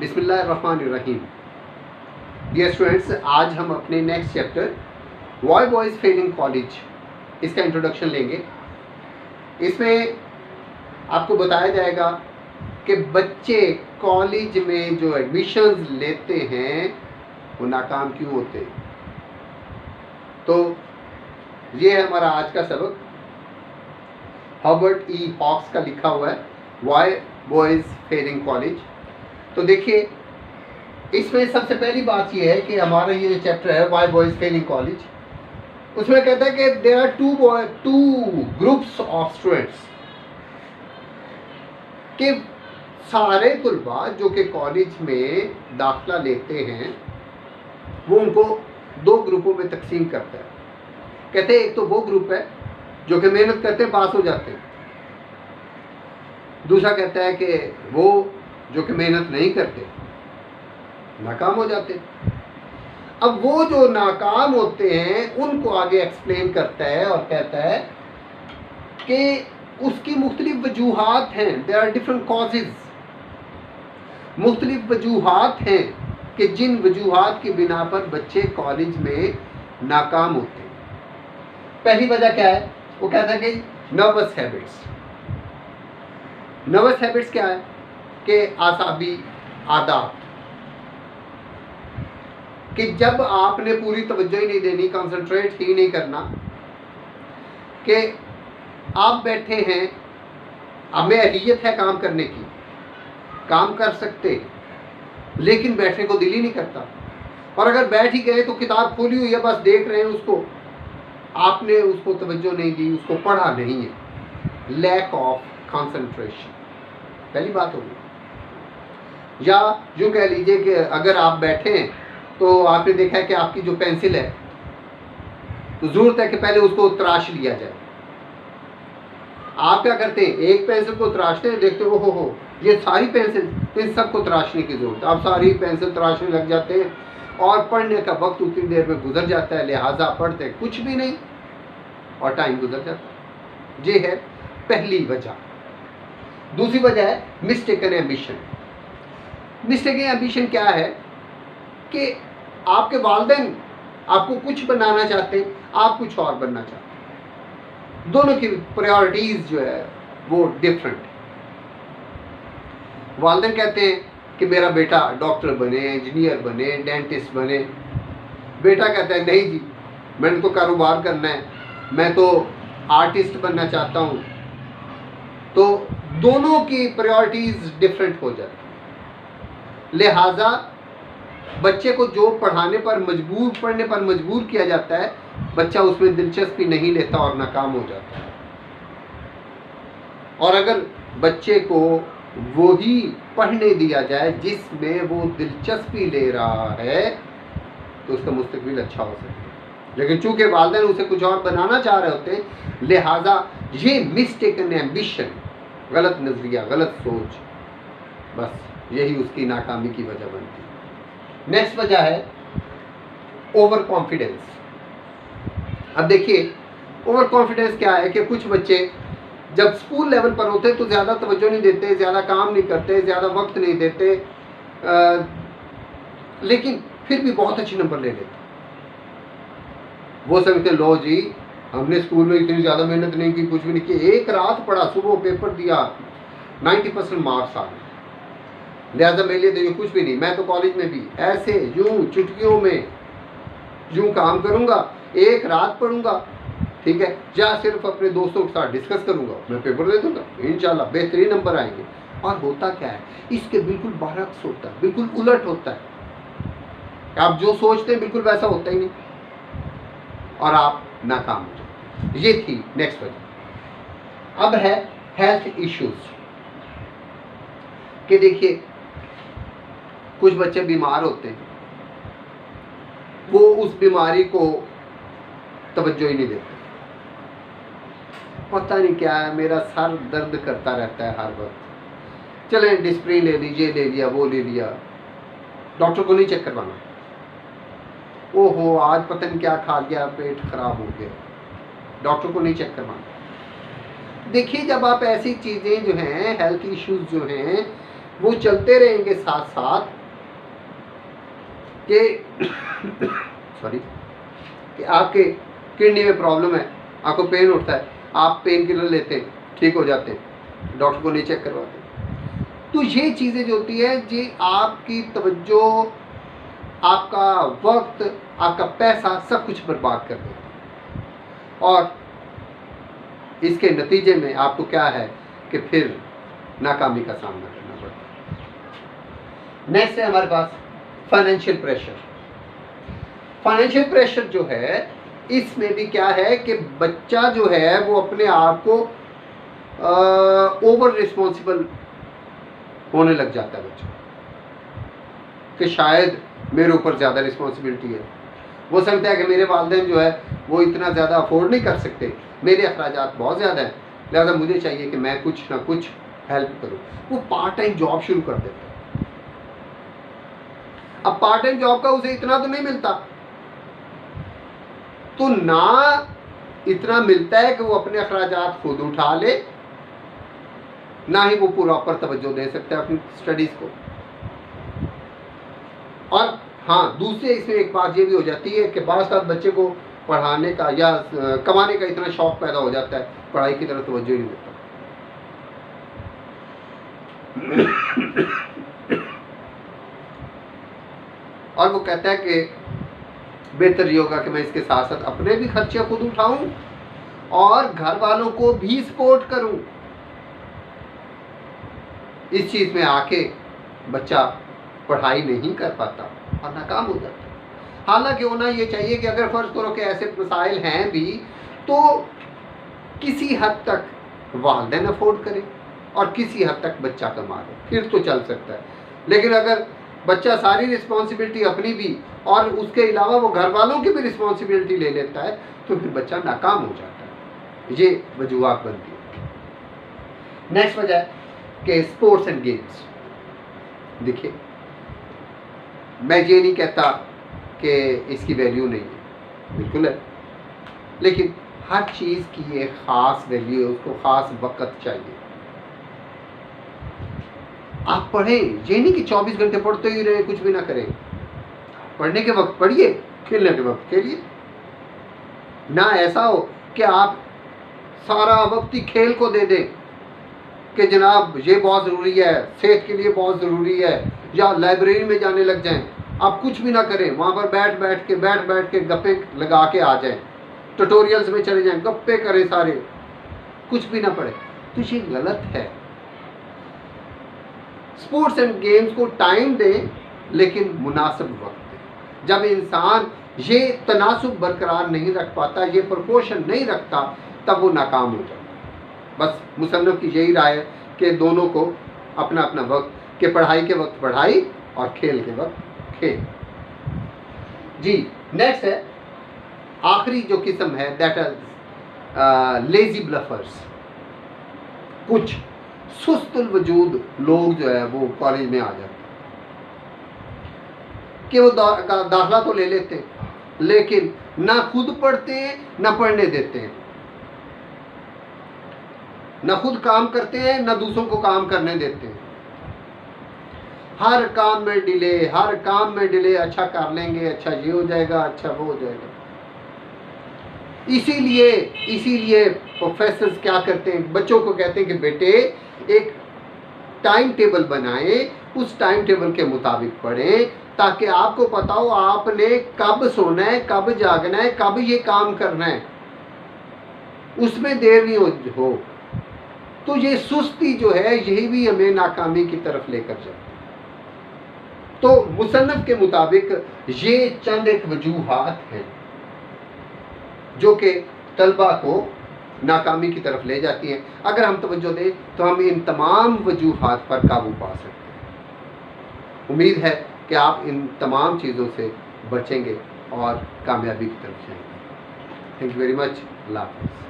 बिस्मिल्लाहिर्रहमानिर्रहीम। Dear students, आज हम अपने next chapter why boys fail in college इसका इंट्रोडक्शन लेंगे। इसमें आपको बताया जाएगा कि बच्चे कॉलेज में जो एडमिशन्स लेते हैं वो नाकाम क्यों होते हैं। तो ये है हमारा आज का सबक। हॉबर्ट ई हॉक्स का लिखा हुआ है why boys fail in college. तो देखिए, इसमें सबसे पहली बात यह है कि हमारा ये जो चैप्टर है why boys fail in college, उसमें कहता है कि there are two groups of students, कि सारे तुलबा जो कि कॉलेज में दाखिला लेते हैं वो उनको दो ग्रुपों में तकसीम करता है। कहते हैं एक तो वो ग्रुप है जो कि मेहनत करते हैं, पास हो जाते हैं। दूसरा कहता है कि वो जो कि मेहनत नहीं करते, नाकाम हो जाते हैं। अब वो जो नाकाम होते हैं उनको आगे एक्सप्लेन करता है और कहता है कि उसकी मुख्तलिफ वजूहात हैं। देयर आर डिफरेंट कॉजेज, मुख्तलिफ वजूहात हैं कि जिन वजूहात की बिना पर बच्चे कॉलेज में नाकाम होते हैं। पहली वजह क्या है? वो कहता है कि नर्वस हैबिट्स। नर्वस हैबिट्स क्या है? कि आसाबी आदत, कि जब आपने पूरी तवज्जो ही नहीं देनी, कंसंट्रेट ही नहीं करना, कि आप बैठे हैं, आप में अहलियत है काम करने की, काम कर सकते, लेकिन बैठने को दिल ही नहीं करता। और अगर बैठ ही गए तो किताब खोली हुई है, बस देख रहे हैं उसको, आपने उसको तवज्जो नहीं दी, उसको पढ़ा नहीं है। लैक ऑफ कंसंट्रेशन पहली बात होगी। या यूँ कह लीजिए कि अगर आप बैठे हैं तो आपने देखा है कि आपकी जो पेंसिल है तो ज़रूरत है कि पहले उसको तराश लिया जाए। आप क्या करते हैं? एक पेंसिल को तराशते हैं, देखते हो ये सारी पेंसिल, तो इन सबको तराशने की ज़रूरत है। आप सारी पेंसिल तराशने लग जाते हैं और पढ़ने का वक्त उतनी देर में गुजर जाता है, लिहाजा पढ़ते कुछ भी नहीं और टाइम गुजर जाता है। ये है पहली वजह। दूसरी वजह है मिस्टेकन एम्बिशन। मिस्टेकन एम्बिशन क्या है? कि आपके वालिदैन आपको कुछ बनाना चाहते हैं, आप कुछ और बनना चाहते हैं। दोनों की प्रायोरिटीज जो है वो डिफरेंट। वालिदैन कहते हैं कि मेरा बेटा डॉक्टर बने, इंजीनियर बने, डेंटिस्ट बने। बेटा कहता है नहीं जी, मैंने तो कारोबार करना है, मैं तो आर्टिस्ट बनना चाहता हूँ। तो दोनों की प्रायोरिटीज डिफरेंट हो जाती है। लिहाजा बच्चे को जो पढ़ने पर मजबूर किया जाता है, बच्चा उसमें दिलचस्पी नहीं लेता और नाकाम हो जाता है। और अगर बच्चे को वही पढ़ने दिया जाए जिसमें वो दिलचस्पी ले रहा है तो उसका मुस्तकबिल अच्छा हो सकता है। लेकिन चूंकि वालिदैन उसे कुछ और बनाना चाह रहे होते हैं, लिहाजा ये मिस्टेकन एम्बिशन, गलत नजरिया, गलत सोच, बस यही उसकी नाकामी की वजह बनती है। नेक्स्ट वजह है ओवर कॉन्फिडेंस। अब देखिए, ओवर कॉन्फिडेंस क्या है कि कुछ बच्चे जब स्कूल लेवल पर होते हैं तो ज़्यादा तवज्जो नहीं देते, ज़्यादा काम नहीं करते, ज़्यादा वक्त नहीं देते, लेकिन फिर भी बहुत अच्छे नंबर ले लेते। वो समझते लो जी, हमने स्कूल में इतनी ज़्यादा मेहनत नहीं की, कुछ भी नहीं की, एक रात पढ़ा, सुबह पेपर दिया, 90% मार्क्स आ गए, लिहाजा मेरे लिए तो ये कुछ भी नहीं। मैं तो कॉलेज में भी ऐसे यूं चुटकियों में यूं काम करूंगा, एक रात पढ़ूंगा, ठीक है, या सिर्फ अपने दोस्तों के साथ डिस्कस करूंगा, मैं पेपर दे दूंगा, इंशाल्लाह बेहतरीन नंबर आएंगे। और होता क्या है? इसके बिल्कुल बरअक्स होता है, बिल्कुल उलट होता है। आप जो सोचते हैं बिल्कुल वैसा होता ही नहीं और आप नाकाम हो जाते। ये थी नेक्स्ट वजह। अब है हेल्थ इश्यूज। कि देखिए, कुछ बच्चे बीमार होते हैं, वो उस बीमारी को तवज्जो ही नहीं देते। पता नहीं क्या है, मेरा सर दर्द करता रहता है हर वक्त, चले डिस्प्रिन ले लीजिए, ले लिया, वो ले लिया, डॉक्टर को नहीं चेक करवाना। ओहो आज पता नहीं क्या खा लिया, पेट खराब हो गया, डॉक्टर को नहीं चेक करवाना। देखिए, जब आप ऐसी चीज़ें जो हैं, हेल्थ इश्यूज जो हैं, वो चलते रहेंगे साथ साथ कि सॉरी कि आपके किडनी में प्रॉब्लम है, आपको पेन उठता है, आप पेन किलर लेते हैं, ठीक हो जाते हैं, डॉक्टर को नहीं चेक करवाते। तो ये चीज़ें जो होती है, ये आपकी तवज्जो, आपका वक्त, आपका पैसा सब कुछ बर्बाद कर देते हैं। और इसके नतीजे में आपको क्या है कि फिर नाकामी का सामना करना पड़ता है। नेक्स्ट है हमारे पास फाइनेंशियल प्रेशर। फाइनेंशियल प्रेशर जो है, इसमें भी क्या है कि बच्चा जो है वो अपने आप को ओवर रिस्पॉन्सिबल होने लग जाता है बच्चा, कि शायद मेरे ऊपर ज़्यादा रिस्पॉन्सिबिलिटी है। वो समझता है कि मेरे वालिदैन जो है वो इतना ज़्यादा अफोर्ड नहीं कर सकते, मेरे अखराजात बहुत ज़्यादा हैं, लिहाजा मुझे चाहिए कि मैं कुछ ना कुछ हेल्प करूँ। वो पार्ट टाइम जॉब शुरू कर देता है। अब पार्ट टाइम जॉब का उसे इतना तो नहीं मिलता, तो ना इतना मिलता है कि वो अपने अखराजात खुद उठा ले, ना ही वो प्रॉपर तवज्जो दे सकता है अपनी स्टडीज़ को। और हाँ, दूसरे इसमें एक बात ये भी हो जाती है कि बाज़ साथ बच्चे को पढ़ाने का या कमाने का इतना शौक पैदा हो जाता है, पढ़ाई की तरफ तवज्जो ही नहीं देता। और वो कहता है कि बेहतर ये होगा कि मैं इसके साथ साथ अपने भी खर्चे खुद उठाऊं और घर वालों को भी सपोर्ट करूं। इस चीज़ में आके बच्चा पढ़ाई नहीं कर पाता और नाकाम हो जाता है। हालांकि होना ये चाहिए कि अगर फ़र्ज़ करो कि ऐसे मसाइल हैं भी, तो किसी हद तक वालिदैन अफोर्ड करें और किसी हद तक बच्चा कमा ले, फिर तो चल सकता है। लेकिन अगर बच्चा सारी रिस्पॉन्सिबिलिटी अपनी भी और उसके अलावा वो घर वालों की भी रिस्पॉन्सिबिलिटी ले लेता है, तो फिर बच्चा नाकाम हो जाता है। ये वजूहात बनती है। नेक्स्ट वजह है कि स्पोर्ट्स एंड गेम्स। देखिए, मैं ये नहीं कहता कि इसकी वैल्यू नहीं है, बिल्कुल है, लेकिन हर चीज़ की एक ख़ास वैल्यू है, उसको ख़ास वक्त चाहिए। आप पढ़ें, ये नहीं कि 24 घंटे पढ़ते ही रहे, कुछ भी ना करें। पढ़ने के वक्त पढ़िए, खेलने के वक्त खेलिए। ना ऐसा हो कि आप सारा वक्त ही खेल को दे दें कि जनाब ये बहुत ज़रूरी है, सेहत के लिए बहुत ज़रूरी है, या लाइब्रेरी में जाने लग जाएं। आप कुछ भी ना करें, वहाँ पर बैठ बैठ के गप्पे लगा के आ जाएं, ट्यूटोरियल्स में चले जाएं, गप्पे करें सारे, कुछ भी ना पढ़े, तो ये गलत है। स्पोर्ट्स एंड गेम्स को टाइम दें, लेकिन मुनासिब वक्त दें। जब इंसान ये तनासुब बरकरार नहीं रख पाता, ये प्रोपोर्शन नहीं रखता, तब वो नाकाम हो जाता है। बस मुसन्निफ की यही राय है कि दोनों को अपना अपना वक्त, कि पढ़ाई के वक्त पढ़ाई और खेल के वक्त खेल। जी, नेक्स्ट है आखिरी जो किस्म है, दैट इज लेजी ब्लफर्स। कुछ सुस्तुल वजूद लोग जो है वो कॉलेज में आ जाते हैं कि वो दाखला तो ले लेते हैं, लेकिन ना खुद पढ़ते हैं ना पढ़ने देते हैं, ना खुद काम करते हैं ना दूसरों को काम करने देते हैं। हर काम में डिले, हर काम में डिले, अच्छा कर लेंगे, अच्छा ये हो जाएगा, अच्छा वो हो जाएगा। इसीलिए प्रोफेसर्स क्या करते हैं, बच्चों को कहते हैं कि बेटे एक टाइम टेबल बनाएं, उस टाइम टेबल के मुताबिक पढ़ें, ताकि आपको पता हो आपने कब सोना है, कब जागना है, कब ये काम करना है, उसमें देर नहीं हो। तो ये सुस्ती जो है, यही भी हमें नाकामी की तरफ लेकर जाती है। तो मुसन्नफ के मुताबिक ये चंद एक वजूहात हैं जो कि तलबा को नाकामी की तरफ ले जाती हैं। अगर हम तवज्जो दें तो हम इन तमाम वजूहात पर काबू पा सकते हैं। उम्मीद है कि आप इन तमाम चीज़ों से बचेंगे और कामयाबी की तरफ जाएंगे। Thank you very much. अल्लाह हाफ़िज़।